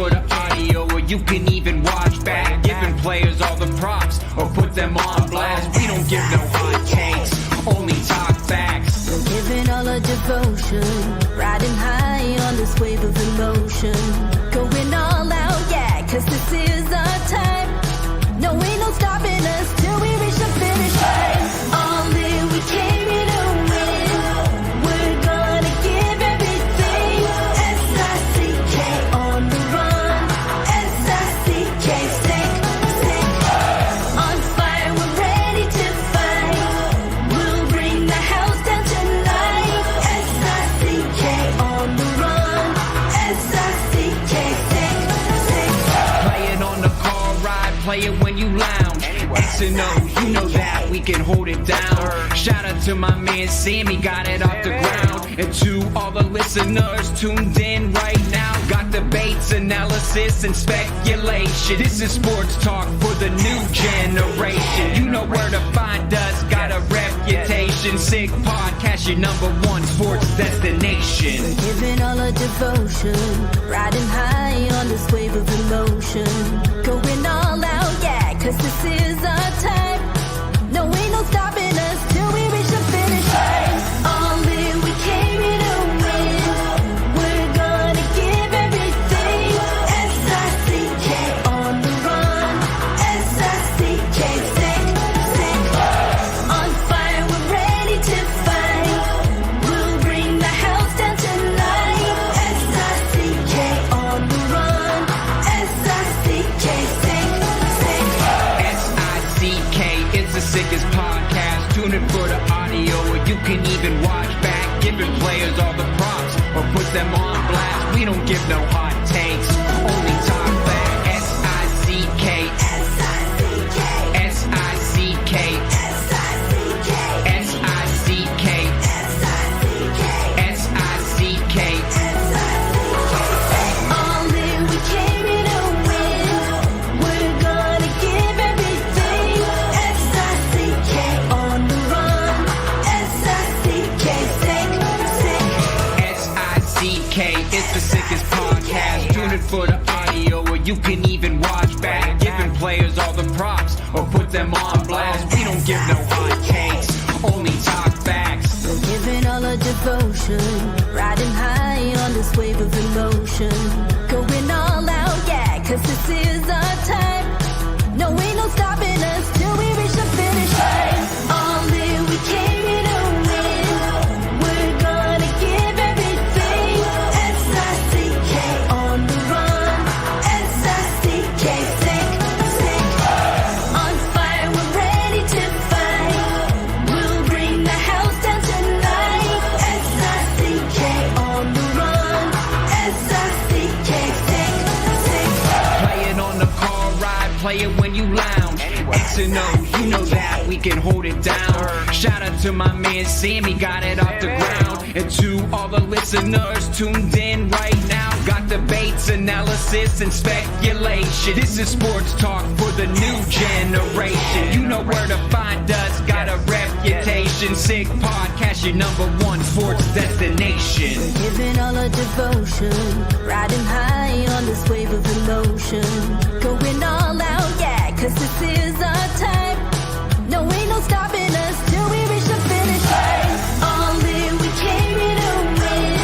for the audio, or you can even watch back. Giving players all the props, or put them on blast. We don't give no hot takes, only talk facts. We're giving all our devotion, riding high on this wave of emotion. Going all out, yeah, cause this is our time. No, ain't no stopping us till we reach the finish line. All in, we came here to win. We're gonna give everything. S-I-C-K on the run. S-I-C-K, sick. On fire, we're ready to fight. We'll bring the house down tonight. S-I-C-K on the run. S-I-C-K, sick. Play it on the car ride, play it when you lounge. X and O, you know that we can hold it down. Shout out to my man Sammy, got it off the ground. And to all the listeners tuned in right now, got debates, analysis, and speculation. This is sports talk for the new generation. You know where to find us, got a reputation. Sick podcast, your #1 sports destination. We're giving all our devotion, riding high on this wave of emotion. Going all out, yeah, cause this is our time. No, ain't no stopping us till we reach the finish line. All in, we came here to win. We're gonna give everything. S-I-C-K on the run. S-I-C-K, sick. On fire, we're ready to fight. We'll bring the house down tonight. S-I-C-K on the run. S-I-C-K, sick. S-I-C-K, it's the sickest podcast. Tune in for the audio, or you can even watch back. Giving players all the props, or put them on blast. We don't give no hot takes, only talk back. S-I-C-K, S-I-C-K, S-I-C-K, S-I-C-K, S-I-C-K, S-I-C-K, All in, we came here to win. We're gonna give everything. S-I-C-K on the run. S-I-C-K, sick. S-I-C-K, it's the sickest podcast. Tune in for the audio, or you can even watch back. Giving players all the props, or put them on blast. We don't give no hot takes, only talk facts. We're giving all our devotion, riding high on this wave of emotion. Going all out, yeah, cause this is our time. No, ain't no stopping us till we reach the finish line. All in, we came here to win. We're gonna give everything. S-I-C-K on the run. S-I-C-K, sick. On fire, we're ready to fight. We'll bring the house down tonight. S-I-C-K on the run. S-I-C-K, sick. Play it on the car ride, play it when you lounge. X and O, you know that we can hold it down. Shout out to my man Sammy, got it off the ground. And to all the listeners tuned in right now, got debates, analysis, and speculation. This is sports talk for the new generation. You know where to find us, got a reputation. Sick podcast, your #1 sports destination. Giving all our devotion, riding high on this wave of emotion. Going all out, yeah, cause this is our time. No, ain't no stopping us till we reach the finish line. All in, we came here to win.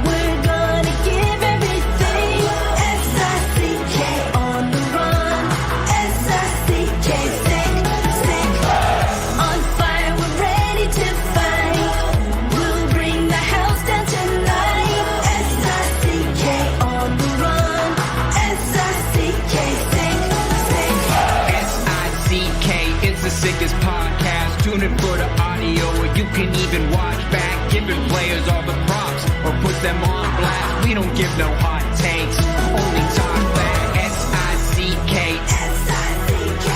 We're gonna give everything. S-I-C-K on the run. S-I-C-K, sick. On fire, we're ready to fight. We'll bring the house down tonight. S-I-C-K on the run. S-I-C-K, sick. S-I-C-K, it's the sickest podcast. Tune in for the audio, or you can even watch back. Giving players all the props, or put them on blast. We don't give no hot takes, only talk back. S-I-C-K, S-I-C-K,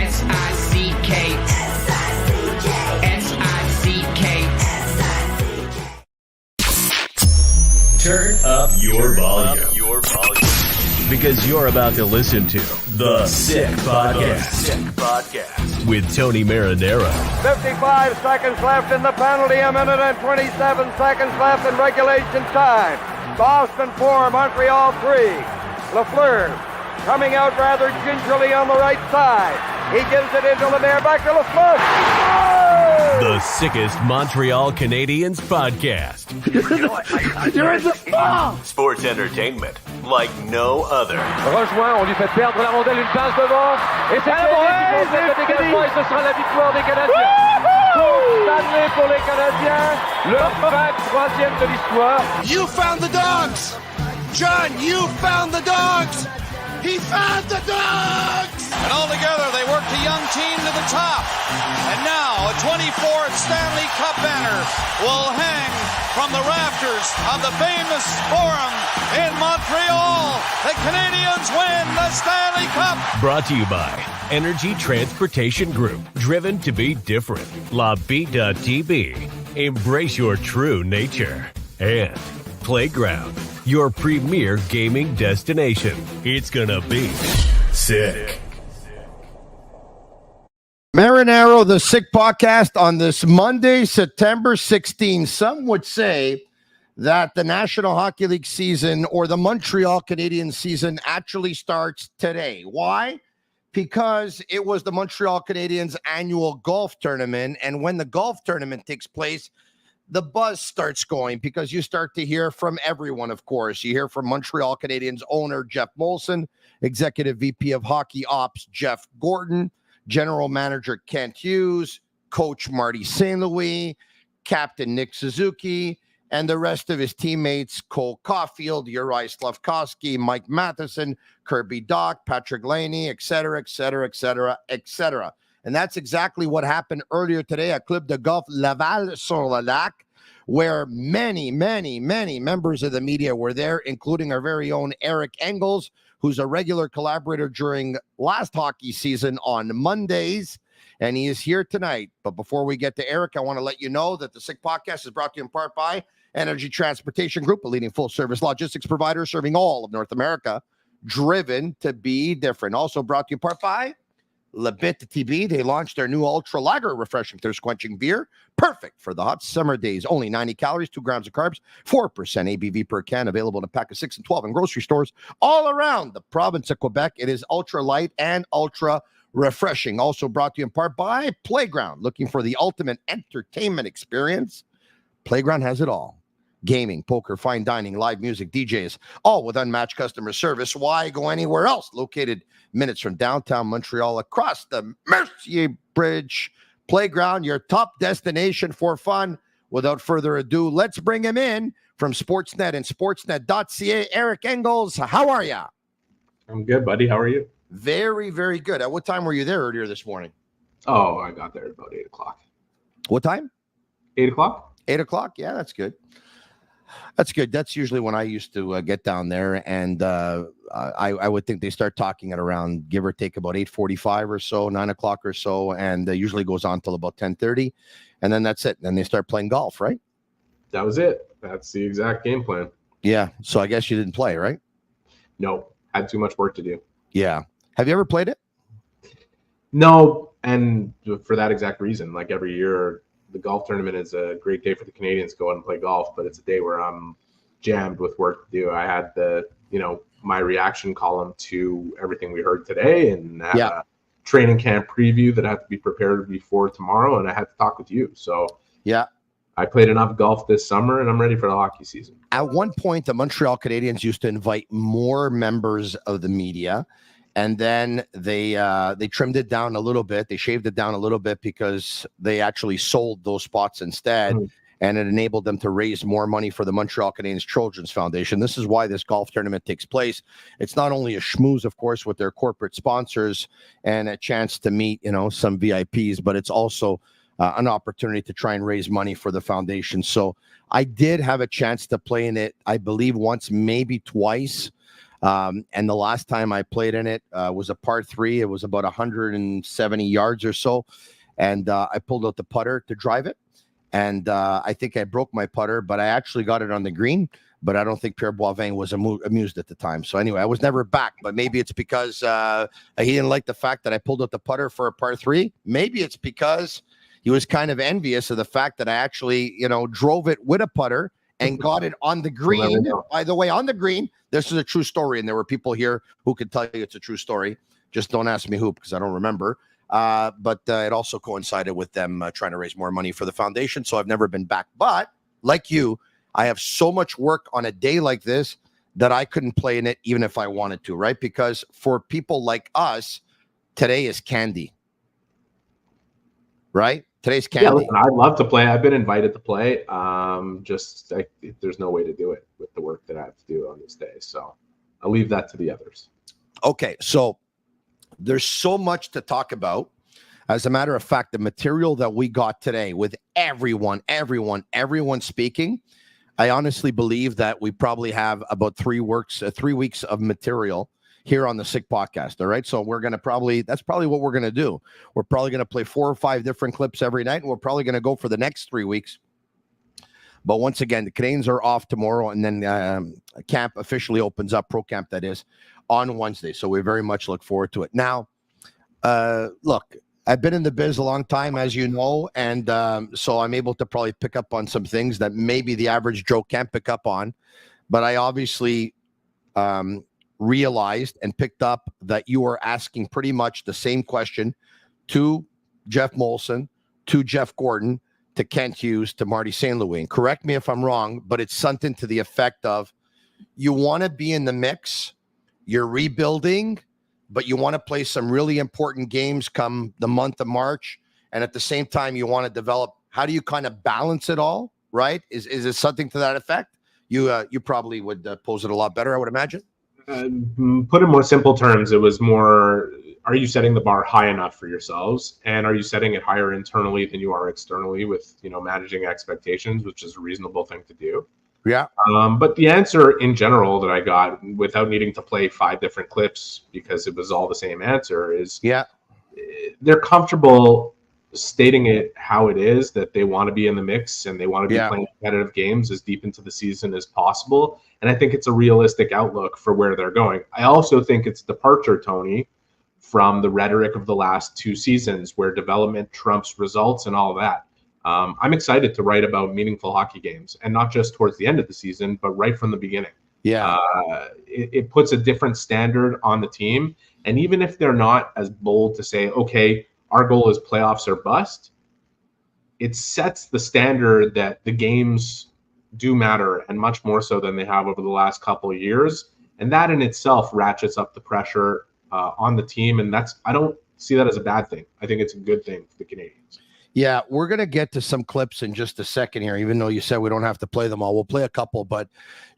S-I-C-K, S-I-C-K, S-I-C-K. Turn up your volume. Because you're about to listen to The Sick Podcast. With Tony Marinaro. 55 seconds left in the penalty, a minute and 27 seconds left in regulation time. Boston 4, Montreal 3. Lafleur coming out rather gingerly on the right side. He gives it into Lemaire, back to Lafleur. The sickest Montreal Canadiens podcast. You're in the ball! Sports entertainment like no other. Rejoint, on lui fait perdre la rondelle, une passe devant. Et c'est le dégagement et ce sera la victoire des Canadiens. Coupe Stanley pour les Canadiens. Leur 23e de l'histoire. You found the dogs! John, you found the dogs! He found the dogs! And all together, they worked a young team to the top. And now, a 24th Stanley Cup banner will hang from the rafters of the famous Forum in Montreal. The Canadiens win the Stanley Cup. Brought to you by Energy Transportation Group. Driven to be different. La Vida Tibi. Embrace your true nature. And Playground, your premier gaming destination. It's gonna be sick. Marinaro, the Sick Podcast on this Monday, September 16. Some would say that the National Hockey League season or the Montreal Canadiens season actually starts today. Why? Because it was the Montreal Canadiens annual golf tournament. And when the golf tournament takes place, the buzz starts going because you start to hear from everyone, of course. You hear from Montreal Canadiens owner Geoff Molson, Executive VP of Hockey Ops Jeff Gorton, General Manager Kent Hughes, Coach Marty St-Louis, Captain Nick Suzuki, and the rest of his teammates, Cole Caulfield, Uri Slavkovsky, Mike Matheson, Kirby Doc, Patrick Laney, et cetera, et cetera, et cetera, et cetera. And that's exactly what happened earlier today at Club de Golf Laval-sur-le-Lac, where many, many, many members of the media were there, including our very own Eric Engels, who's a regular collaborator during last hockey season on Mondays, and he is here tonight. But before we get to Eric, I want to let you know that the Sick Podcast is brought to you in part by Energy Transportation Group, a leading full-service logistics provider serving all of North America, driven to be different. Also brought to you in part by Bittt Tibi. They launched their new ultra lager refreshing thirst quenching beer, perfect for the hot summer days. Only 90 calories, 2 grams of carbs, 4% ABV per can, available in a pack of 6 and 12 in grocery stores all around the province of Quebec. It is ultra light and ultra refreshing. Also brought to you in part by Playground. Looking for the ultimate entertainment experience? Playground has it all. Gaming, poker, fine dining, live music, DJs, all with unmatched customer service. Why go anywhere else? Located minutes from downtown Montreal across the Mercier Bridge. Playground, your top destination for fun. Without further ado, let's bring him in from Sportsnet and sportsnet.ca. Eric Engels, how are you? I'm good, buddy. How are you? Very, very good. At what time were you there earlier this morning? Oh, I got there at about 8 o'clock. What time? 8 o'clock? 8 o'clock? Yeah, that's good. That's good. That's usually when I used to get down there, and I would think they start talking at around, give or take, about 8:45 or so, 9 o'clock or so, and usually goes on till about 10:30, and then that's it. Then they start playing golf, right? That was it. That's the exact game plan. Yeah. So I guess you didn't play, right? No, had too much work to do. Yeah. Have you ever played it? No, and for that exact reason, like every year, the golf tournament is a great day for the Canadiens to go out and play golf, but it's a day where I'm jammed with work to do. I had my reaction column to everything we heard today, and had a training camp preview that I had to be prepared before tomorrow, and I had to talk with you. So yeah, I played enough golf this summer, and I'm ready for the hockey season. At one point, the Montreal Canadiens used to invite more members of the media, and then they trimmed it down a little bit. They shaved it down a little bit because they actually sold those spots instead, and it enabled them to raise more money for the Montreal Canadiens Children's Foundation. This is why this golf tournament takes place. It's not only a schmooze, of course, with their corporate sponsors and a chance to meet, some VIPs, but it's also an opportunity to try and raise money for the foundation. So I did have a chance to play in it, I believe once, maybe twice. And the last time I played in it was a par 3. It was about 170 yards or so. And I pulled out the putter to drive it. And I think I broke my putter, but I actually got it on the green. But I don't think Pierre Boivin was amused at the time. So anyway, I was never back. But maybe it's because he didn't like the fact that I pulled out the putter for a par 3. Maybe it's because he was kind of envious of the fact that I actually, drove it with a putter and got it on the We'll never green. know. By the way, on the green, this is a true story, and there were people here who could tell you it's a true story. Just don't ask me who, because I don't remember. But it also coincided with them trying to raise more money for the foundation, so I've never been back. But like you, I have so much work on a day like this that I couldn't play in it even if I wanted to, right? Because for people like us, today is candy, right? Today's candy. Yeah, listen, I'd love to play. I've been invited to play. There's no way to do it with the work that I have to do on this day. So I'll leave that to the others. Okay, so there's so much to talk about. As a matter of fact, the material that we got today with everyone speaking, I honestly believe that we probably have about 3 weeks of material here on the Sick Podcast. All right. So we're going to that's probably what we're going to do. We're probably going to play 4 or 5 different clips every night, and we're probably going to go for the next 3 weeks. But once again, the Canadiens are off tomorrow, and then camp officially opens up, pro camp that is, on Wednesday. So we very much look forward to it. Now, look, I've been in the biz a long time, as you know, and so I'm able to probably pick up on some things that maybe the average Joe can't pick up on. But I obviously realized and picked up that you are asking pretty much the same question to Geoff Molson, to Jeff Gorton, to Kent Hughes, to Marty St-Louis. And correct me if I'm wrong, but it's something to the effect of, you want to be in the mix, you're rebuilding, but you want to play some really important games come the month of March, and at the same time you want to develop. How do you kind of balance it all, right? Is it something to that effect? You probably would pose it a lot better, I would imagine. Put in more simple terms, it was more, are you setting the bar high enough for yourselves? And are you setting it higher internally than you are externally with, managing expectations, which is a reasonable thing to do. Yeah. But the answer in general that I got, without needing to play 5 different clips because it was all the same answer, is they're comfortable stating it how it is, that they want to be in the mix and they want to be playing competitive games as deep into the season as possible. And I think it's a realistic outlook for where they're going. I also think it's departure, Tony, from the rhetoric of the last 2 seasons where development trumps results and all of that. I'm excited to write about meaningful hockey games, and not just towards the end of the season, but right from the beginning. Yeah. It puts a different standard on the team. And even if they're not as bold to say, okay, our goal is playoffs or bust, it sets the standard that the games do matter, and much more so than they have over the last couple of years. And that in itself ratchets up the pressure on the team. And I don't see that as a bad thing. I think it's a good thing for the Canadiens. Yeah, we're going to get to some clips in just a second here, even though you said we don't have to play them all. We'll play a couple, but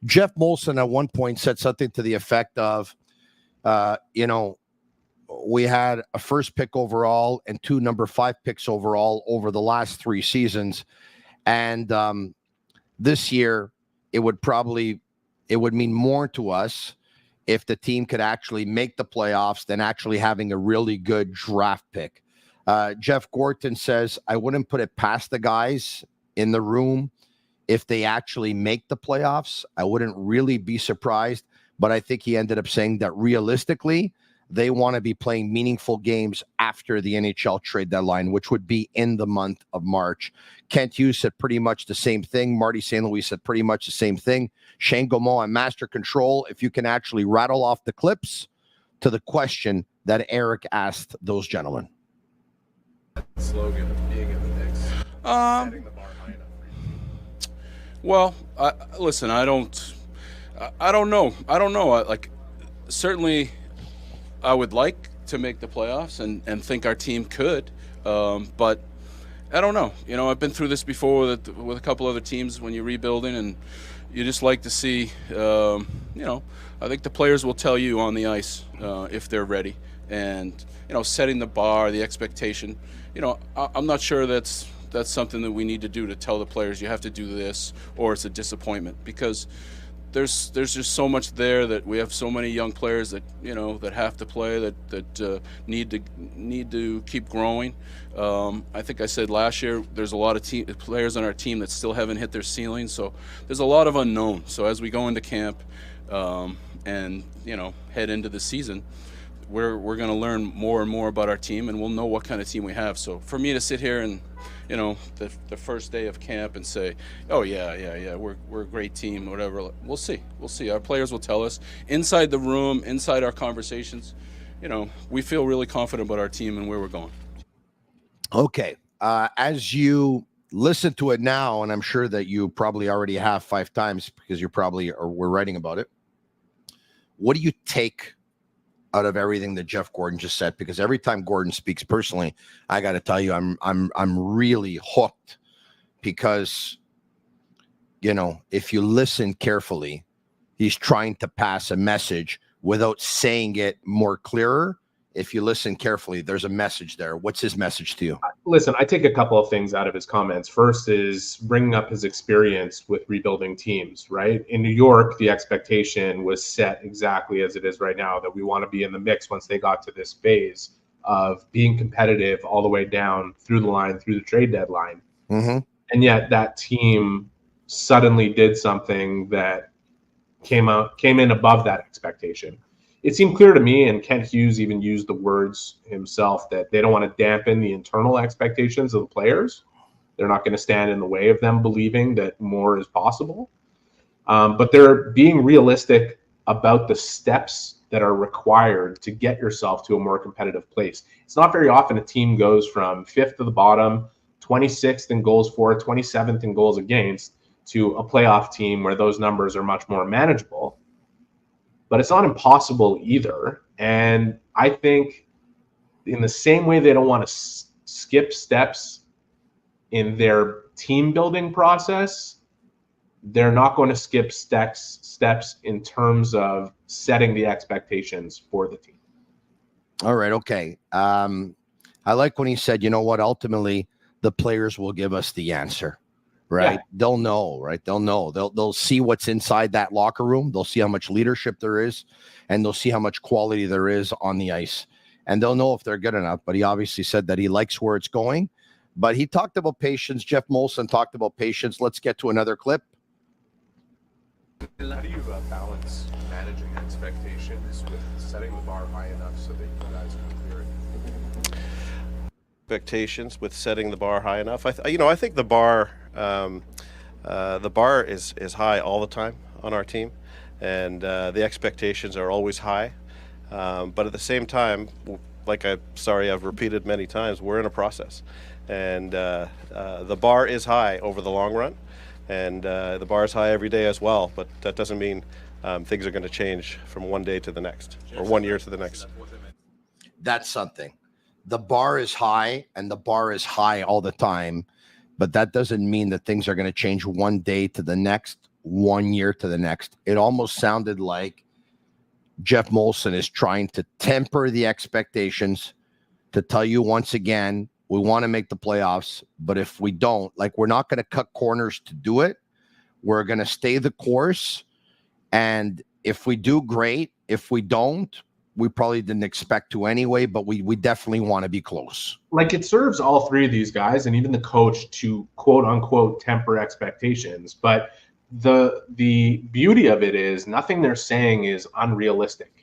Geoff Molson at one point said something to the effect of, we had a first pick overall and 2 number 5 picks overall over the last 3 seasons. And this year, it would mean more to us if the team could actually make the playoffs than actually having a really good draft pick. Jeff Gorton says, I wouldn't put it past the guys in the room if they actually make the playoffs. I wouldn't really be surprised, but I think he ended up saying that realistically, they want to be playing meaningful games after the NHL trade deadline, which would be in the month of March. Kent Hughes said pretty much the same thing. Marty St-Louis said pretty much the same thing. Shane Gaumont and Master Control, if you can actually rattle off the clips to the question that Eric asked those gentlemen. Slogan of being in the mix. Setting the bar high enough. Well, listen, I don't know. Certainly, I would like to make the playoffs and think our team could, but I don't know. I've been through this before with a couple other teams when you're rebuilding, and you just like to see. I think the players will tell you on the ice if they're ready, and setting the bar, the expectation. I'm not sure that's something that we need to do, to tell the players you have to do this or it's a disappointment, because there's just so much there, that we have so many young players that that have to play, that need to keep growing. I think I said last year there's a lot of players on our team that still haven't hit their ceiling, so there's a lot of unknown. So as we go into camp and head into the season, we're going to learn more and more about our team, and we'll know what kind of team we have. So for me to sit here and, you know, the first day of camp and say, oh yeah, we're a great team, whatever. We'll see. Our players will tell us inside the room, inside our conversations. You know, we feel really confident about our team and where we're going. Okay. As you listen to it now, and I'm sure that you probably already have 5 times because we're writing about it. What do you take out of everything that Jeff Gorton just said? Because every time Gorton speaks, personally, I got to tell you, I'm really hooked, because, you know, if you listen carefully, he's trying to pass a message without saying it more clearer. If you listen carefully, there's a message there. What's his message to you? Listen, I take a couple of things out of his comments. First is bringing up his experience with rebuilding teams, right? In New York, the expectation was set exactly as it is right now, that we want to be in the mix once they got to this phase of being competitive all the way down through the line, through the trade deadline. Mm-hmm. And yet that team suddenly did something that came in above that expectation. It seemed clear to me, and Kent Hughes even used the words himself, that they don't want to dampen the internal expectations of the players. They're not going to stand in the way of them believing that more is possible. But they're being realistic about the steps that are required to get yourself to a more competitive place. It's not very often a team goes from 5th to the bottom, 26th in goals for, 27th in goals against, to a playoff team where those numbers are much more manageable. But it's not impossible either. And I think in the same way they don't want to skip steps in their team building process, they're not going to skip steps in terms of setting the expectations for the team. All right. Okay. I like when he said, you know what, ultimately the players will give us the answer. Right. Yeah. They'll know, right? They'll know. They'll see what's inside that locker room. They'll see how much leadership there is, and they'll see how much quality there is on the ice. And they'll know if they're good enough. But he obviously said that he likes where it's going. But he talked about patience. Geoff Molson talked about patience. Let's get to another clip. How do you balance managing expectations with setting the bar high enough so that you guys can clear it? Expectations with setting the bar high enough. I think the bar is high all the time on our team, and the expectations are always high. But at the same time, I've repeated many times, we're in a process, and the bar is high over the long run, and the bar is high every day as well. But that doesn't mean things are going to change from one day to the next or 1 year to the next. That's something. The bar is high, and the bar is high all the time, but that doesn't mean that things are going to change one day to the next, 1 year to the next. It almost sounded like Geoff Molson is trying to temper the expectations, to tell you once again, we want to make the playoffs, but if we don't, we're not going to cut corners to do it. We're going to stay the course, and if we do, great. If we don't, we probably didn't expect to anyway, but we definitely want to be close. It serves all three of these guys and even the coach to quote unquote temper expectations. But the beauty of it is nothing they're saying is unrealistic.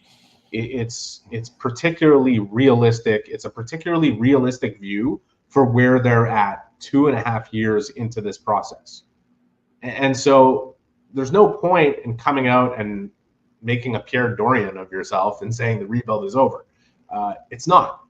It's particularly realistic. It's a particularly realistic view for where they're at 2.5 years into this process. And so there's no point in coming out and making a Pierre Dorian of yourself and saying the rebuild is over. It's not.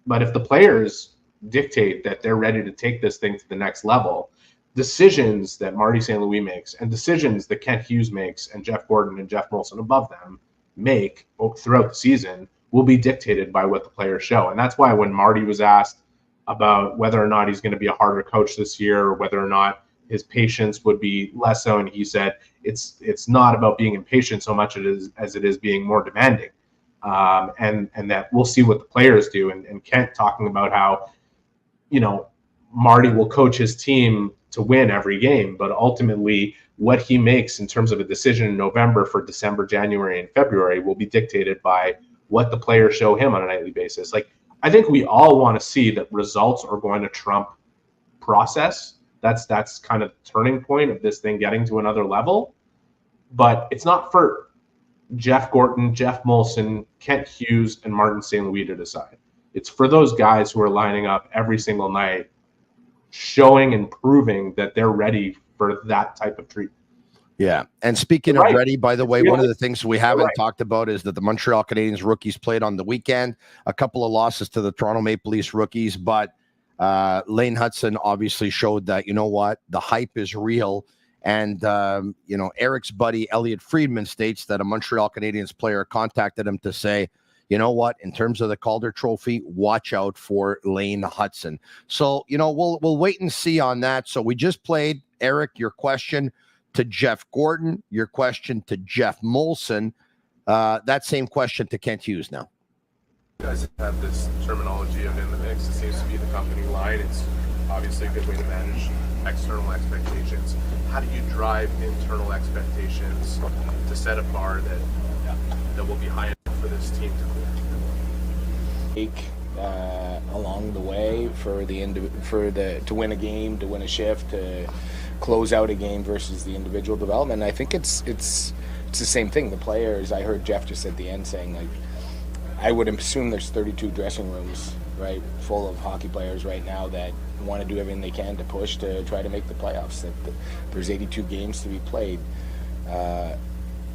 But if the players dictate that they're ready to take this thing to the next level, decisions that Marty St-Louis makes and decisions that Kent Hughes makes and Jeff Gorton and Geoff Molson above them make throughout the season will be dictated by what the players show. And that's why when Marty was asked about whether or not he's going to be a harder coach this year, or whether or not his patience would be less so, and he said it's not about being impatient so much as it is being more demanding, and that we'll see what the players do. And Kent talking about how, Marty will coach his team to win every game, but ultimately what he makes in terms of a decision in November for December, January, and February will be dictated by what the players show him on a nightly basis. I think we all want to see that results are going to trump process. That's kind of the turning point of this thing getting to another level. But it's not for Jeff Gorton, Geoff Molson, Kent Hughes, and Martin St-Louis to decide. It's for those guys who are lining up every single night, showing and proving that they're ready for that type of treatment. Yeah. And speaking of ready, by the way, one of the things we haven't talked about is that the Montreal Canadiens rookies played on the weekend, a couple of losses to the Toronto Maple Leafs rookies, but Lane Hutson obviously showed that, you know what, the hype is real. And, Eric's buddy, Elliot Friedman, states that a Montreal Canadiens player contacted him to say, you know what, in terms of the Calder Trophy, watch out for Lane Hutson. So, we'll wait and see on that. So we just played, Eric, your question to Jeff Gorton, your question to Geoff Molson, that same question to Kent Hughes now. You guys have this terminology of in the mix. It seems to be the company line. It's obviously a good way to manage external expectations. How do you drive internal expectations to set a bar that will be high enough for this team to clear? Along the way to win a game, to win a shift, to close out a game versus the individual development. I think it's the same thing. The players, I heard Geoff just at the end saying, like, I would assume there's 32 dressing rooms, right, full of hockey players right now that want to do everything they can to push to try to make the playoffs. There's 82 games to be played. I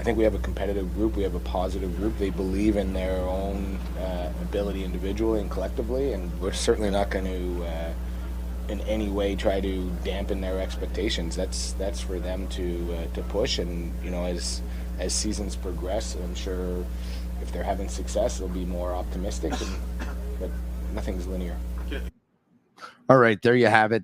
think we have a competitive group. We have a positive group. They believe in their own ability individually and collectively, and we're certainly not going to in any way try to dampen their expectations. That's for them to push, and as seasons progress, I'm sure if they're having success, they'll be more optimistic. But nothing's linear. All right, there you have it.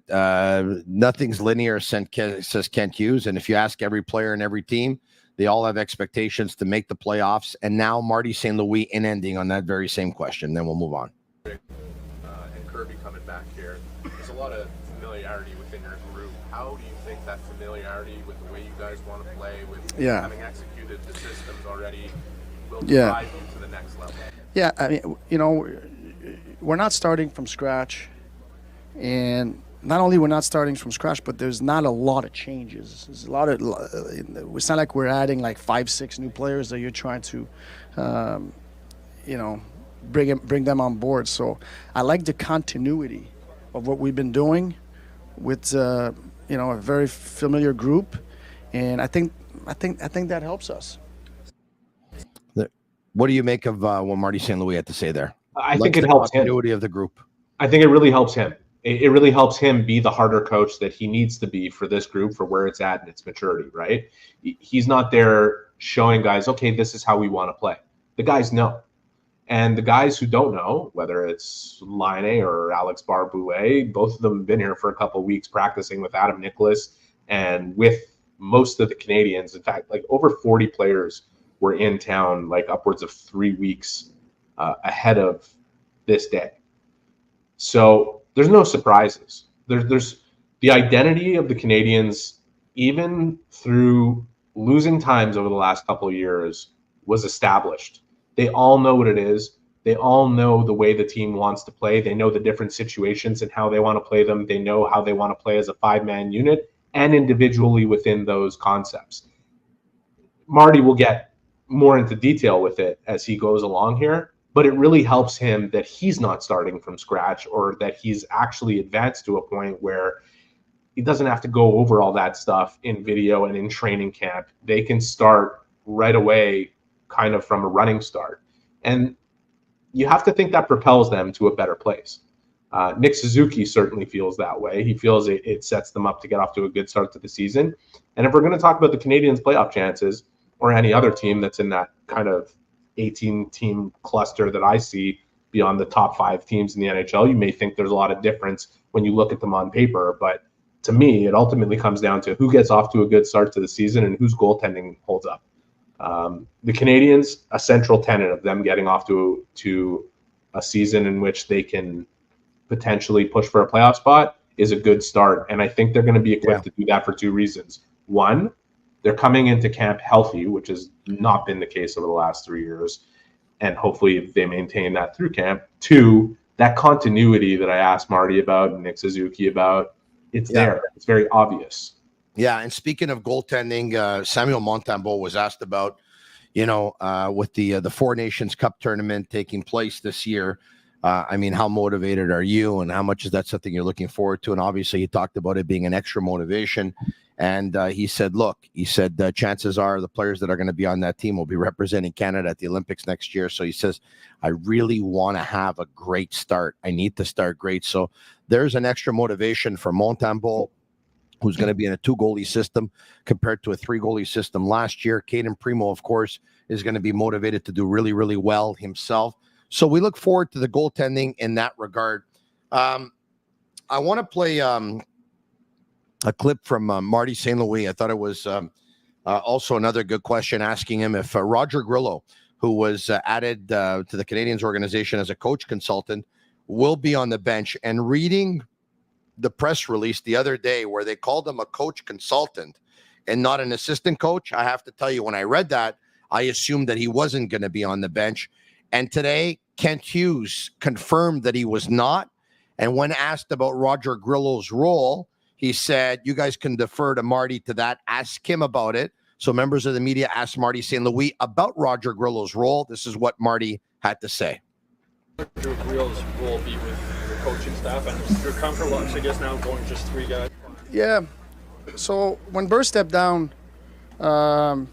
Nothing's linear, says Kent Hughes. And if you ask every player and every team, they all have expectations to make the playoffs. And now Marty St. Louis in ending on that very same question. Then we'll move on. And Kirby coming back here. There's a lot of familiarity within your group. How do you think that familiarity with the way you guys want to play, with having executed the systems already, will drive you to the next level? Yeah, I mean, we're not starting from scratch. And not only we're not starting from scratch, but there's not a lot of changes. There's a lot of. It's not like we're adding like 5-6 new players that you're trying to, bring them on board. So I like the continuity of what we've been doing with a very familiar group, and I think that helps us. What do you make of what Marty St. Louis had to say there? I think it helps him. Continuity of the group. I think it really helps him. It really helps him be the harder coach that he needs to be for this group, for where it's at in its maturity, right? He's not there showing guys, okay, this is how we want to play. The guys know. And the guys who don't know, whether it's Laine or Alex Barr-Boulet, both of them have been here for a couple of weeks practicing with Adam Nicholas and with most of the Canadiens. In fact, like over 40 players were in town, like upwards of 3 weeks ahead of this day. So there's no surprises. There's the identity of the Canadiens, even through losing times over the last couple of years, was established. They all know what it is. They all know the way the team wants to play. They know the different situations and how they want to play them. They know how they want to play as a 5-man unit and individually within those concepts. Marty will get more into detail with it as he goes along here, but it really helps him that he's not starting from scratch, or that he's actually advanced to a point where he doesn't have to go over all that stuff in video and in training camp. They can start right away kind of from a running start. And you have to think that propels them to a better place. Nick Suzuki certainly feels that way. He feels it sets them up to get off to a good start to the season. And if we're going to talk about the Canadiens' playoff chances, or any other team that's in that kind of 18-team cluster that I see beyond the top 5 teams in the NHL, you may think there's a lot of difference when you look at them on paper. But to me, it ultimately comes down to who gets off to a good start to the season and whose goaltending holds up. The Canadiens, a central tenet of them getting off to a season in which they can potentially push for a playoff spot, is a good start. And I think they're going to be equipped to do that for 2 reasons. One, they're coming into camp healthy, which has not been the case over the last 3 years. And hopefully they maintain that through camp. 2, that continuity that I asked Marty about and Nick Suzuki about, it's there. It's very obvious. Yeah, and speaking of goaltending, Samuel Montembeault was asked about, with the Four Nations Cup tournament taking place this year, I mean, how motivated are you, and how much is that something you're looking forward to? And obviously, he talked about it being an extra motivation. And he said, chances are the players that are going to be on that team will be representing Canada at the Olympics next year. So he says, I really want to have a great start. I need to start great. So there's an extra motivation for Montembeault, who's going to be in a 2-goalie system compared to a 3-goalie system last year. Caden Primo, of course, is going to be motivated to do really, really well himself. So we look forward to the goaltending in that regard. I want to play a clip from Marty St-Louis. I thought it was also another good question, asking him if Roger Grillo, who was added to the Canadiens organization as a coach consultant, will be on the bench. And reading the press release the other day where they called him a coach consultant and not an assistant coach, I have to tell you, when I read that, I assumed that he wasn't going to be on the bench. And today, Kent Hughes confirmed that he was not. And when asked about Roger Grillo's role, he said, you guys can defer to Marty to that. Ask him about it. So members of the media asked Marty St-Louis about Roger Grillo's role. This is what Marty had to say. Roger Grillo's role be with your coaching staff, and you're comfortable, I guess, now going just 3 guys? Yeah. So when Burr stepped down, I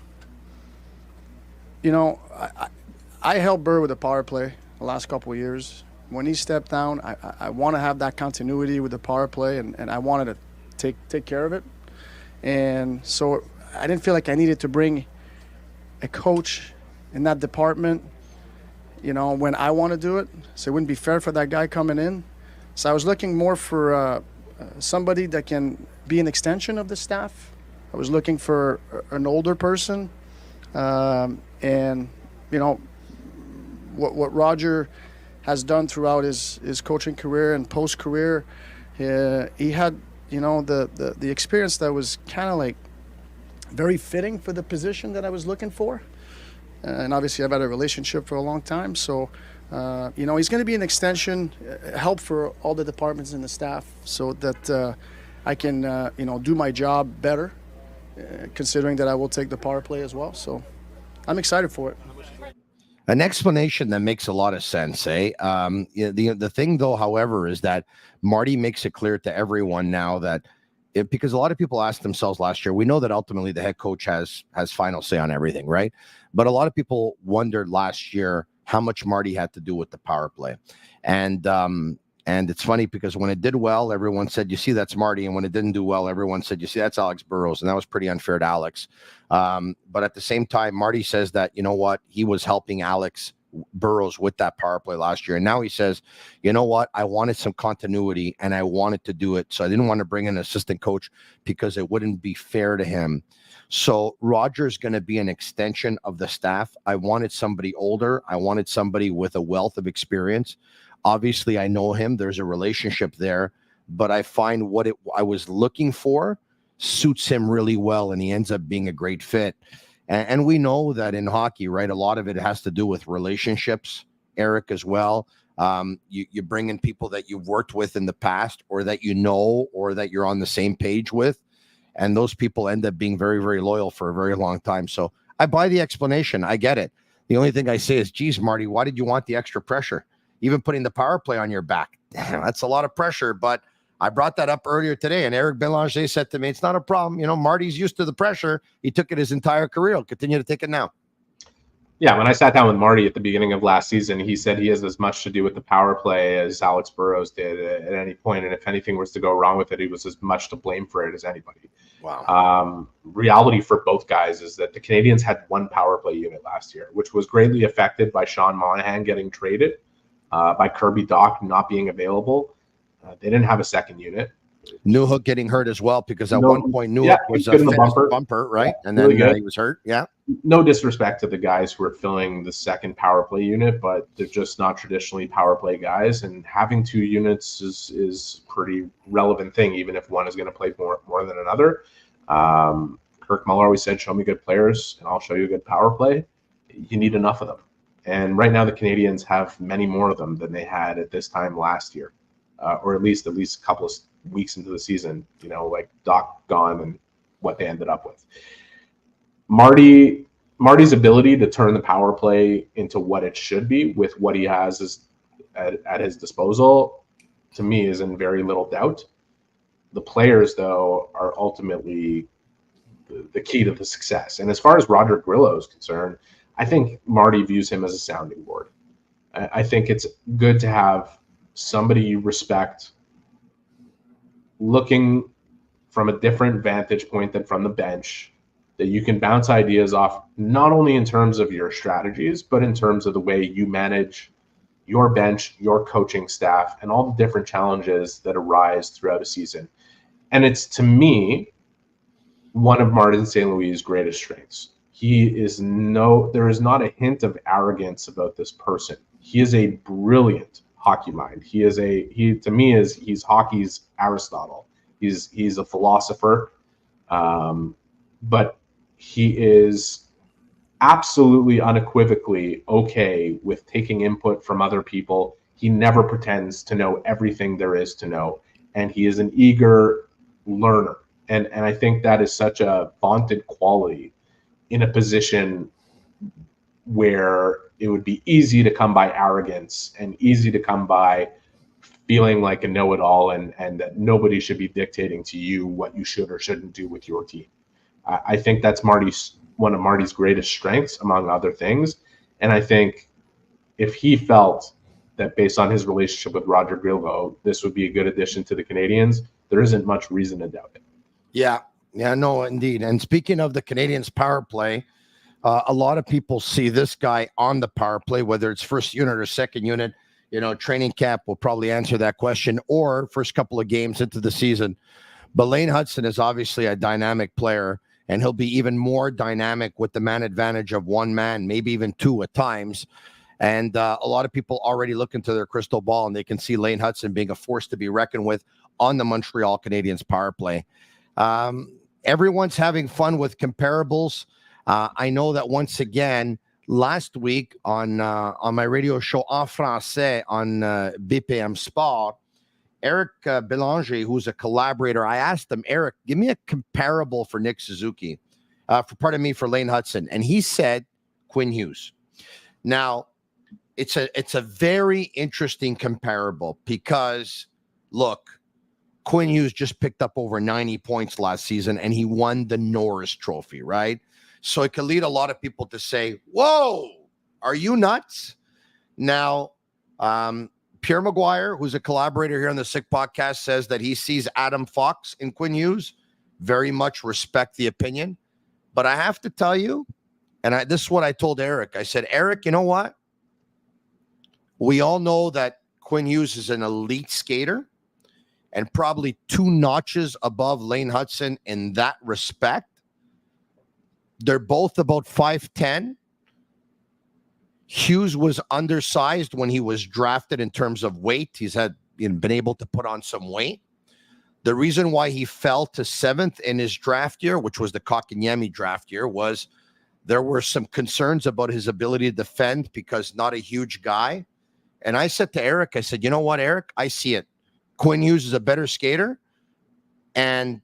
helped Burr with the power play the last couple of years. When he stepped down, I want to have that continuity with the power play, and I wanted to take care of it. And so I didn't feel like I needed to bring a coach in that department, when I want to do it. So it wouldn't be fair for that guy coming in. So I was looking more for somebody that can be an extension of the staff. I was looking for an older person. What Roger has done throughout his coaching career and post-career, he had, the experience that was kind of like very fitting for the position that I was looking for. And obviously I've had a relationship for a long time. So, he's going to be an extension, help for all the departments in the staff so that I can, do my job better, considering that I will take the power play as well. So I'm excited for it. An explanation that makes a lot of sense, eh? The thing, though, however, is that Marty makes it clear to everyone now that because a lot of people asked themselves last year, we know that ultimately the head coach has final say on everything, right? But a lot of people wondered last year how much Marty had to do with the power play. And it's funny because when it did well, everyone said, you see, that's Marty. And when it didn't do well, everyone said, you see, that's Alex Burrows. And that was pretty unfair to Alex. But at the same time, Marty says that, you know what, he was helping Alex Burrows with that power play last year. And now he says, you know what, I wanted some continuity and I wanted to do it. So I didn't want to bring in an assistant coach because it wouldn't be fair to him. So Roger's going to be an extension of the staff. I wanted somebody older. I wanted somebody with a wealth of experience. Obviously, I know him. There's a relationship there, but I find what I was looking for suits him really well, and he ends up being a great fit. And we know that in hockey, right, a lot of it has to do with relationships, Eric, as well. You bring in people that you've worked with in the past or that you know or that you're on the same page with, and those people end up being very, very loyal for a very long time. So I buy the explanation. I get it. The only thing I say is, geez, Marty, why did you want the extra pressure? Even putting the power play on your back. Damn, that's a lot of pressure. But I brought that up earlier today, and Eric Bélanger said to me, it's not a problem. Marty's used to the pressure. He took it his entire career. He'll continue to take it now. Yeah, when I sat down with Marty at the beginning of last season, he said he has as much to do with the power play as Alex Burrows did at any point. And if anything was to go wrong with it, he was as much to blame for it as anybody. Wow. Reality for both guys is that the Canadiens had one power play unit last year, which was greatly affected by Sean Monahan getting traded, by Kirby Dach not being available. They didn't have a second unit. Newhook getting hurt as well, because at one point Newhook was a bumper, right? Yeah, and then he was hurt. Yeah. No disrespect to the guys who are filling the second power play unit, but they're just not traditionally power play guys. And having two units is pretty relevant thing, even if one is going to play more than another. Kirk Muller always said, show me good players and I'll show you a good power play. You need enough of them. And right now the Canadiens have many more of them than they had at this time last year, or at least a couple of weeks into the season, like Dach gone and what they ended up with. Marty Marty's ability to turn the power play into what it should be with what he has at his disposal, to me, is in very little doubt. The players, though, are ultimately the key to the success. And as far as Roger Grillo is concerned, I think Marty views him as a sounding board. I think it's good to have somebody you respect looking from a different vantage point than from the bench, that you can bounce ideas off, not only in terms of your strategies, but in terms of the way you manage your bench, your coaching staff, and all the different challenges that arise throughout a season. And it's, to me, one of Martin St-Louis' greatest strengths. There is not a hint of arrogance about this person. He is a brilliant hockey mind. He's hockey's Aristotle. He's a philosopher, but he is absolutely unequivocally okay with taking input from other people. He never pretends to know everything there is to know, and he is an eager learner. And I think that is such a vaunted quality in a position where it would be easy to come by arrogance and easy to come by feeling like a know-it-all and that nobody should be dictating to you what you should or shouldn't do with your team. I think that's one of Marty's greatest strengths, among other things. And I think if he felt that based on his relationship with Roger Grillo, this would be a good addition to the Canadiens, there isn't much reason to doubt it. Yeah, no, indeed. And speaking of the Canadiens power play, a lot of people see this guy on the power play, whether it's first unit or second unit. Training camp will probably answer that question, or first couple of games into the season. But Lane Hutson is obviously a dynamic player, and he'll be even more dynamic with the man advantage of one man, maybe even two at times. And a lot of people already look into their crystal ball, and they can see Lane Hutson being a force to be reckoned with on the Montreal Canadiens power play. Everyone's having fun with comparables. I know that once again, last week on my radio show En Français on BPM Sport, Eric Belanger, who's a collaborator, I asked him, Eric, give me a comparable for Nick Suzuki, for Lane Hutson. And he said Quinn Hughes. Now, it's a very interesting comparable because, look, Quinn Hughes just picked up over 90 points last season, and he won the Norris Trophy, right? So it could lead a lot of people to say, whoa, are you nuts? Now, Pierre Maguire, who's a collaborator here on the Sick Podcast, says that he sees Adam Fox in Quinn Hughes. Very much respect the opinion. But I have to tell you, and this is what I told Eric. I said, Eric, you know what? We all know that Quinn Hughes is an elite skater and probably 2 notches above Lane Hutson in that respect. They're both about 5'10". Hughes was undersized when he was drafted in terms of weight. He's been able to put on some weight. The reason why he fell to 7th in his draft year, which was the Kotkaniemi draft year, was there were some concerns about his ability to defend because not a huge guy. And I said to Eric, I said, you know what, Eric? I see it. Quinn Hughes is a better skater, and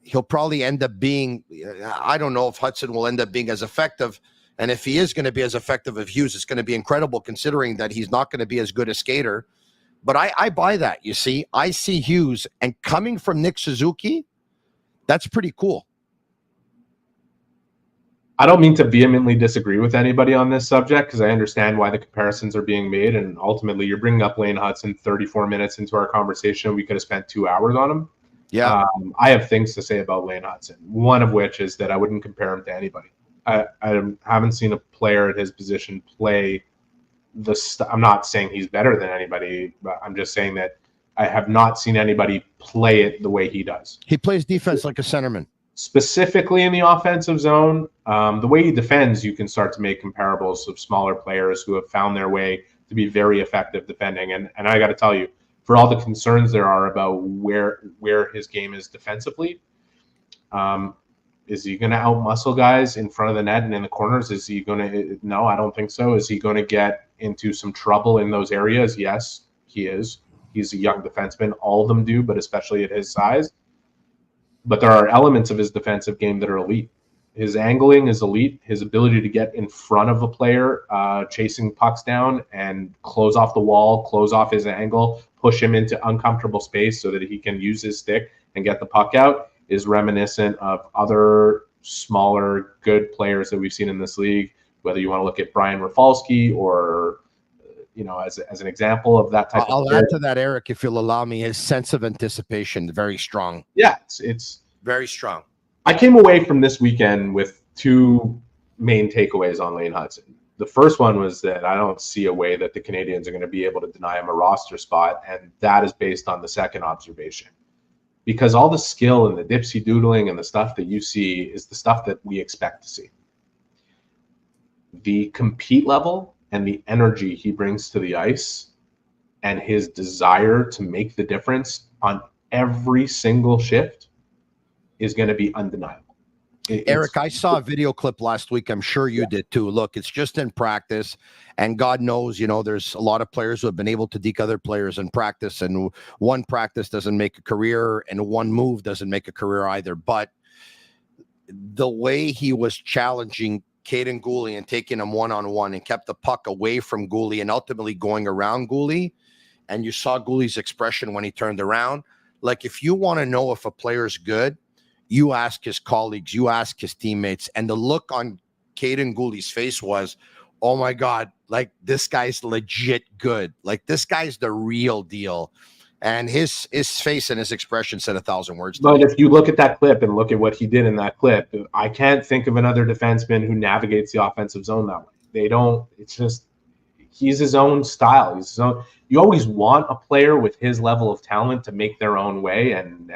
he'll probably end up being, I don't know if Hutson will end up being as effective. And if he is going to be as effective as Hughes, it's going to be incredible considering that he's not going to be as good a skater. But I buy that, you see. I see Hughes, and coming from Nick Suzuki, that's pretty cool. I don't mean to vehemently disagree with anybody on this subject because I understand why the comparisons are being made. And ultimately, you're bringing up Lane Hutson 34 minutes into our conversation. We could have spent 2 hours on him. Yeah. I have things to say about Lane Hutson. One of which is that I wouldn't compare him to anybody. I haven't seen a player at his position play I'm not saying he's better than anybody, but I'm just saying that I have not seen anybody play it the way he does. He plays defense like a centerman. Specifically in the offensive zone, the way he defends, you can start to make comparables of smaller players who have found their way to be very effective defending. And I got to tell you, for all the concerns there are about where his game is defensively, is he going to outmuscle guys in front of the net and in the corners? Is he going to? No, I don't think so. Is he going to get into some trouble in those areas? Yes, he is. He's a young defenseman. All of them do, but especially at his size. But there are elements of his defensive game that are elite. His angling is elite. His ability to get in front of a player, chasing pucks down and close off the wall, close off his angle, push him into uncomfortable space so that he can use his stick and get the puck out is reminiscent of other smaller, good players that we've seen in this league, whether you want to look at Brian Rafalski or, as an example of that type I'll of player. add to that, Eric, if you'll allow me. His sense of anticipation, very strong. Yeah, it's very strong. I came away from this weekend with two main takeaways on Lane Hutson. The first one was that I don't see a way that the Canadiens are going to be able to deny him a roster spot, and that is based on the second observation. Because all the skill and the dipsy doodling and the stuff that you see is the stuff that we expect to see. The compete level and the energy he brings to the ice and his desire to make the difference on every single shift is going to be undeniable. Eric, I saw a video clip last week. I'm sure you did too. Look, it's just in practice, and God knows, there's a lot of players who have been able to deke other players in practice, and one practice doesn't make a career, and one move doesn't make a career either. But the way he was challenging Caden Gooley and taking him one-on-one and kept the puck away from Gooley and ultimately going around Gooley, and you saw Gooley's expression when he turned around. Like, if you want to know if a player's good, you ask his colleagues, you ask his teammates, and the look on Caden Gooley's face was, oh my God, like, this guy's legit good. Like, this guy's the real deal. And his face and his expression said 1,000 words. But if you look at that clip and look at what he did in that clip, I can't think of another defenseman who navigates the offensive zone that way. They don't. It's just, he's his own style. He's his own. You always want a player with his level of talent to make their own way, and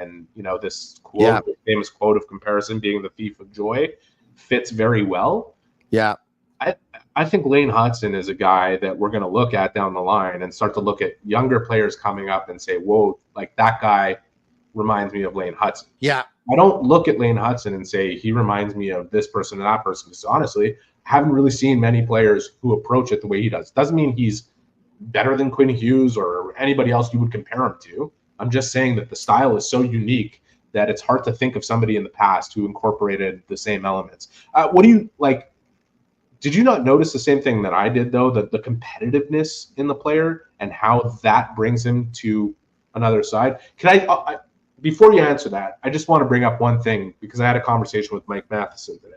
this quote, the famous quote of comparison being the thief of joy, fits very well. Yeah. I think Lane Hutson is a guy that we're going to look at down the line and start to look at younger players coming up and say, whoa, like, that guy reminds me of Lane Hutson. Yeah. I don't look at Lane Hutson and say he reminds me of this person or that person, because honestly, I haven't really seen many players who approach it the way he does. Doesn't mean he's better than Quinn Hughes or anybody else you would compare him to. I'm just saying that the style is so unique that it's hard to think of somebody in the past who incorporated the same elements. What do you like? Did you not notice the same thing that I did, though, the competitiveness in the player and how that brings him to another side? Can I before you answer that, I just want to bring up one thing, because I had a conversation with Mike Matheson today.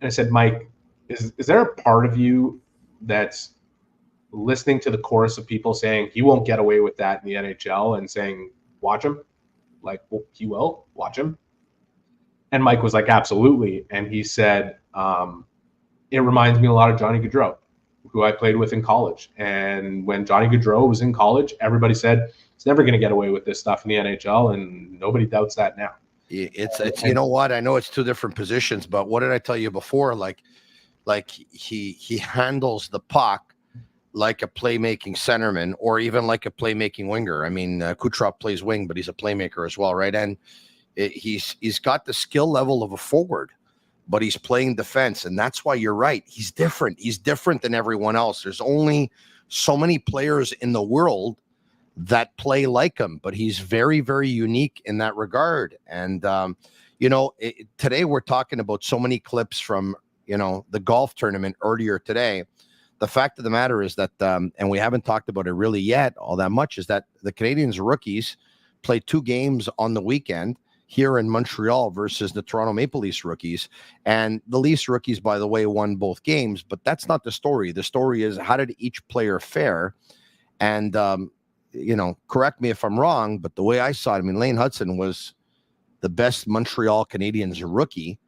And I said, Mike, is there a part of you that's listening to the chorus of people saying he won't get away with that in the NHL and saying, watch him? Like, well, he will. Watch him. And Mike was like, absolutely. And he said, it reminds me a lot of Johnny Gaudreau, who I played with in college. And when Johnny Gaudreau was in college, everybody said he's never going to get away with this stuff in the NHL, and nobody doubts that now. It's you know what? I know it's two different positions, but what did I tell you before? Like he handles the puck like a playmaking centerman, or even like a playmaking winger. I mean, Kucherov plays wing, but he's a playmaker as well, right? And he's got the skill level of a forward, but he's playing defense, and that's why you're right. He's different. He's different than everyone else. There's only so many players in the world that play like him, but he's very, very unique in that regard. And, today we're talking about so many clips from, the golf tournament earlier today. The fact of the matter is that, and we haven't talked about it really yet all that much, is that the Canadiens rookies played 2 games on the weekend here in Montreal versus the Toronto Maple Leafs rookies. And the Leafs rookies, by the way, won both games, but that's not the story. The story is, how did each player fare? And, correct me if I'm wrong, but the way I saw it, Lane Hutson was the best Montreal Canadiens rookie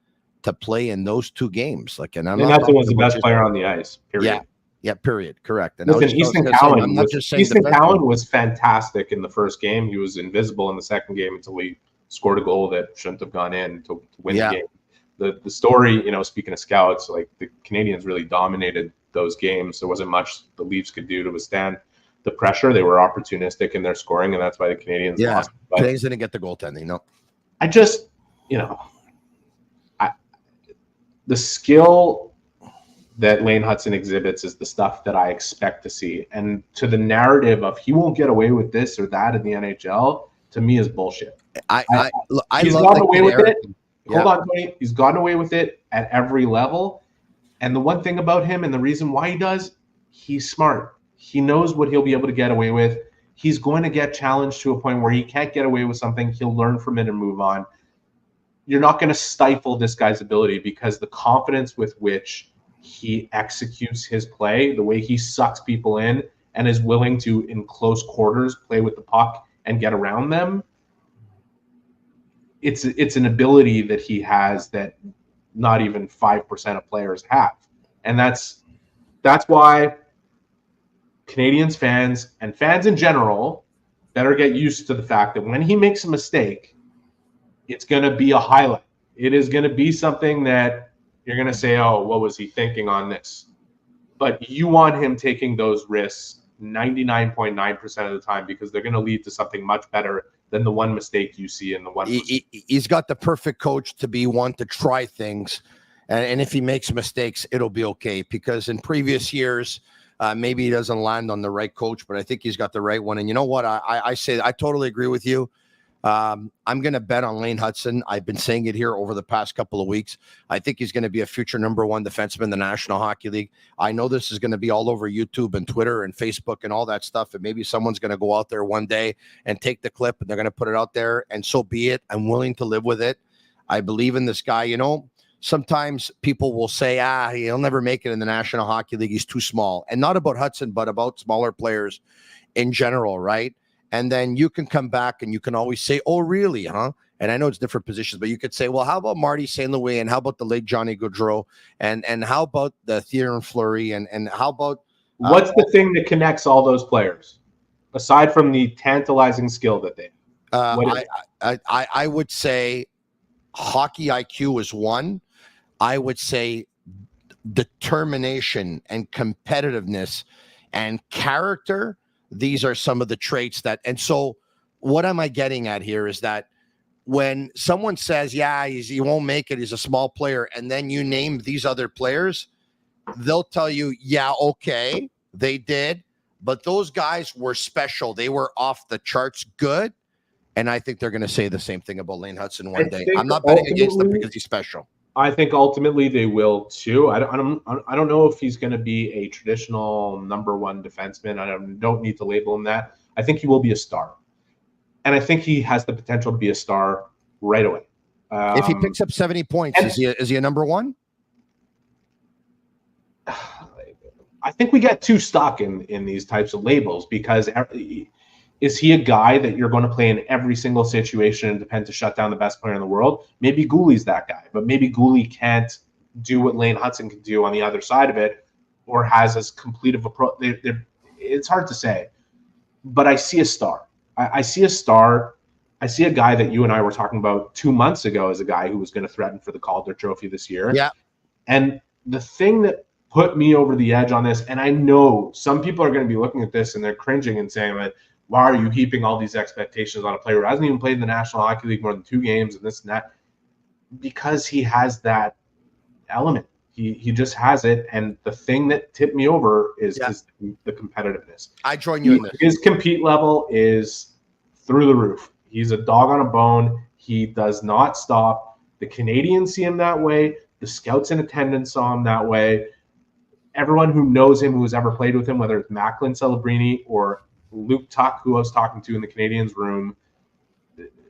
to play in those 2 games. And Hutson was the best player on the ice, period. Yeah, period. Correct. And listen, Easton Cowan was fantastic in the first game. He was invisible in the second game until he scored a goal that shouldn't have gone in to win the game. The story, speaking of scouts, like, the Canadiens really dominated those games. There wasn't much the Leafs could do to withstand the pressure. They were opportunistic in their scoring, and that's why the Canadiens lost. But Canadiens didn't get the goaltending, no. I just, the skill that Lane Hutson exhibits is the stuff that I expect to see. And to the narrative of he won't get away with this or that in the NHL, to me, is bullshit. I he's love gotten away with it. Hold on, Tony. He's gotten away with it at every level. And the one thing about him and the reason why he does, he's smart. He knows what he'll be able to get away with. He's going to get challenged to a point where he can't get away with something. He'll learn from it and move on. You're not going to stifle this guy's ability because the confidence with which he executes his play, the way he sucks people in and is willing to, in close quarters, play with the puck and get around them, it's an ability that he has that not even 5% of players have. And that's why Canadiens fans and fans in general better get used to the fact that when he makes a mistake, it's going to be a highlight. It is going to be something that you're going to say, oh, what was he thinking on this? But you want him taking those risks 99.9% of the time because they're going to lead to something much better than the one mistake you see in the one. He's got the perfect coach to be one to try things. And if he makes mistakes, it'll be okay. Because in previous years, maybe he doesn't land on the right coach, but I think he's got the right one. And you know what? I say I totally agree with you. I'm going to bet on Lane Hutson. I've been saying it here over the past couple of weeks. I think he's going to be a future number one defenseman in the National Hockey League. I know this is going to be all over YouTube and Twitter and Facebook and all that stuff. And maybe someone's going to go out there one day and take the clip and they're going to put it out there. And so be it. I'm willing to live with it. I believe in this guy. You know, sometimes people will say, he'll never make it in the National Hockey League. He's too small. And not about Hutson, but about smaller players in general, right? And then you can come back and you can always say, oh, really, huh? And I know it's different positions, but you could say, well, how about Marty St-Louis and how about the late Johnny Gaudreau and how about the Thierry Fleury and how about what's the thing that connects all those players aside from the tantalizing skill that they have? I would say hockey IQ is one. I would say determination and competitiveness and character. These are some of the traits that, and so what am I getting at here is that when someone says, he won't make it, he's a small player, and then you name these other players, they'll tell you, okay, they did, but those guys were special. They were off the charts good. And I think they're going to say the same thing about Lane Hutson one day. I'm not betting against him because he's special. I think ultimately they will too. I don't know if he's going to be a traditional number one defenseman. I don't need to label him that. I think he will be a star, and I think he has the potential to be a star right away. If he picks up 70 points, is he a number one? I think we get too stuck in these types of labels because is he a guy that you're going to play in every single situation and depend to shut down the best player in the world? Maybe Goulie's that guy, but maybe Goulie can't do what Lane Hutson can do on the other side of it or has as complete of a pro. It's hard to say, but I see a star. I see a star. I see a guy that you and I were talking about 2 months ago as a guy who was going to threaten for the Calder Trophy this year. Yeah. And the thing that put me over the edge on this, and I know some people are going to be looking at this and they're cringing and saying, like, why are you heaping all these expectations on a player who hasn't even played in the National Hockey League more than 2 games and this and that? Because he has that element. He just has it. And the thing that tipped me over is the competitiveness. I join you in this. His compete level is through the roof. He's a dog on a bone. He does not stop. The Canadiens see him that way. The scouts in attendance saw him that way. Everyone who knows him, who has ever played with him, whether it's Macklin Celebrini or Luke Tuck, who I was talking to in the Canadiens room,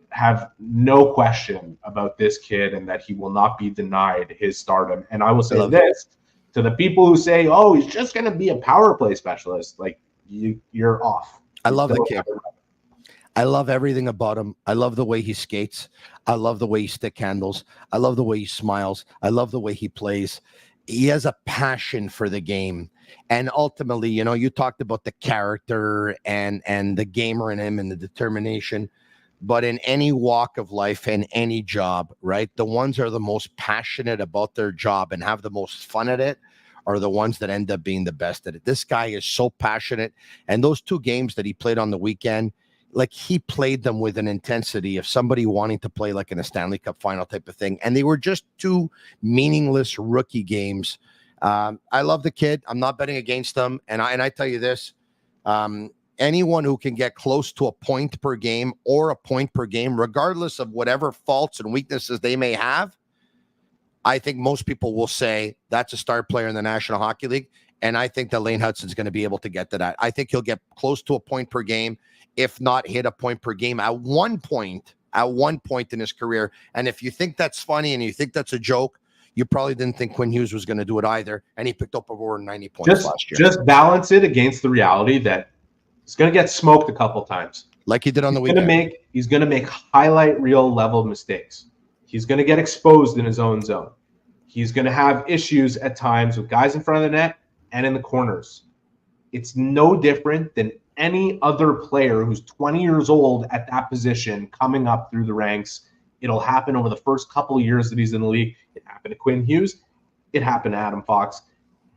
have no question about this kid and that he will not be denied his stardom. And I will say this to the people who say, oh, he's just going to be a power play specialist. Like, you're off. I love the kid. I love everything about him. I love the way he skates. I love the way he stick handles. I love the way he smiles. I love the way he plays. He has a passion for the game. And ultimately, you know, you talked about the character and the gamer in him and the determination. But in any walk of life and any job, right, the ones who are the most passionate about their job and have the most fun at it are the ones that end up being the best at it. This guy is so passionate. And those 2 games that he played on the weekend, like, he played them with an intensity of somebody wanting to play like in a Stanley Cup final type of thing. And they were just 2 meaningless rookie games. I love the kid. I'm not betting against him. And I tell you this, anyone who can get close to a point per game or a point per game, regardless of whatever faults and weaknesses they may have, I think most people will say that's a star player in the National Hockey League. And I think that Lane Hutson's going to be able to get to that. I think he'll get close to a point per game, if not hit a point per game at one point in his career. And if you think that's funny and you think that's a joke, you probably didn't think Quinn Hughes was going to do it either. And he picked up over 90 points last year. Just balance it against the reality that he's going to get smoked a couple times. Like he did on the weekend. He's going to make highlight reel level mistakes. He's going to get exposed in his own zone. He's going to have issues at times with guys in front of the net and in the corners. It's no different than any other player who's 20 years old at that position coming up through the ranks. It'll happen over the first couple of years that he's in the league. It happened to Quinn Hughes. It happened to Adam Fox.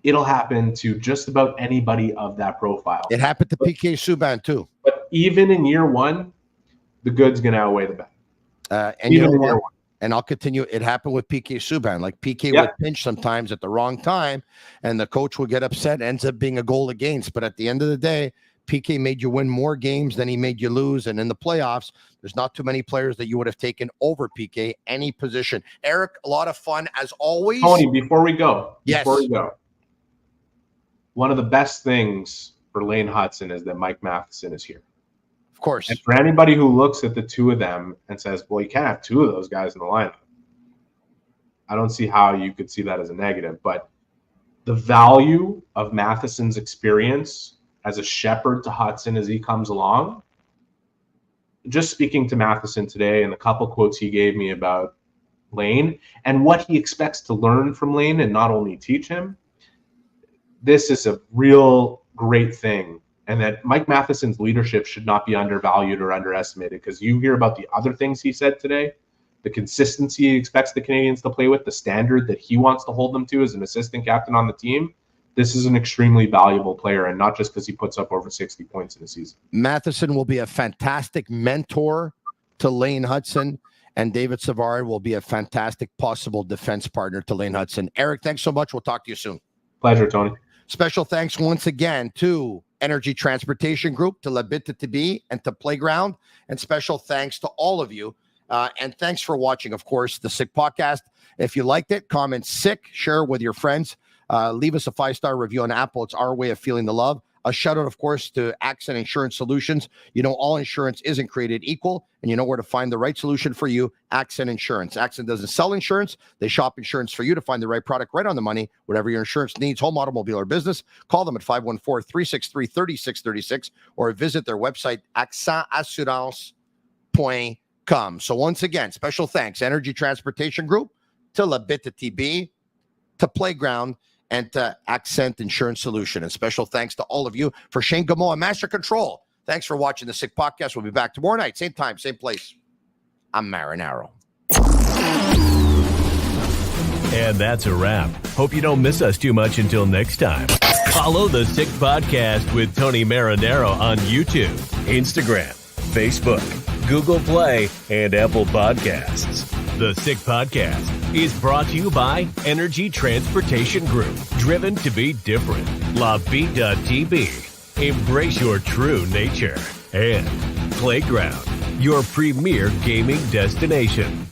It'll happen to just about anybody of that profile. It happened to PK Subban too. But even in year one, the good's going to outweigh the bad. And you know what? And I'll continue. It happened with PK Subban. Like PK would pinch sometimes at the wrong time, and the coach would get upset. Ends up being a goal against. But at the end of the day, PK made you win more games than he made you lose. And in the playoffs, there's not too many players that you would have taken over PK, any position. Eric, a lot of fun as always. Tony, before we go, yes. One of the best things for Lane Hutson is that Mike Matheson is here. Of course. And for anybody who looks at the two of them and says, well, you can't have two of those guys in the lineup, I don't see how you could see that as a negative. But the value of Matheson's experience as a shepherd to Hutson as he comes along, just speaking to Matheson today and the couple quotes he gave me about Lane and what he expects to learn from Lane and not only teach him, this is a real great thing. And that Mike Matheson's leadership should not be undervalued or underestimated, because you hear about the other things he said today, the consistency he expects the Canadiens to play with, the standard that he wants to hold them to as an assistant captain on the team. This is an extremely valuable player, and not just because he puts up over 60 points in a season. Matheson will be a fantastic mentor to Lane Hutson, and David Savard will be a fantastic possible defense partner to Lane Hutson. Eric, thanks so much. We'll talk to you soon. Pleasure, Tony. Special thanks once again to Energy Transportation Group, to Bittt, to Tibi, and to Playground. And special thanks to all of you. And thanks for watching, of course, the Sick Podcast. If you liked it, comment Sick, share it with your friends. Leave us a 5-star review on Apple. It's our way of feeling the love. A shout out, of course, to Accent Insurance Solutions. You know, all insurance isn't created equal, and you know where to find the right solution for you. Accent Insurance. Accent doesn't sell insurance. They shop insurance for you to find the right product right on the money. Whatever your insurance needs, home, automobile, or business, call them at 514-363-3636 or visit their website, accentassurance.com. So once again, special thanks, Energy Transportation Group, to Bittt, to TB, to Playground, and to Accent Insurance Solution. And special thanks to all of you. For Shane Gamoa, Master Control, thanks for watching the Sick Podcast. We'll be back tomorrow night, same time, same place. I'm Marinaro. And that's a wrap. Hope you don't miss us too much until next time. Follow the Sick Podcast with Tony Marinaro on YouTube, Instagram, Facebook, Google Play, and Apple Podcasts. The Sick Podcast is brought to you by Energy Transportation Group, driven to be different. LaVie.tv, embrace your true nature. And Playground, your premier gaming destination.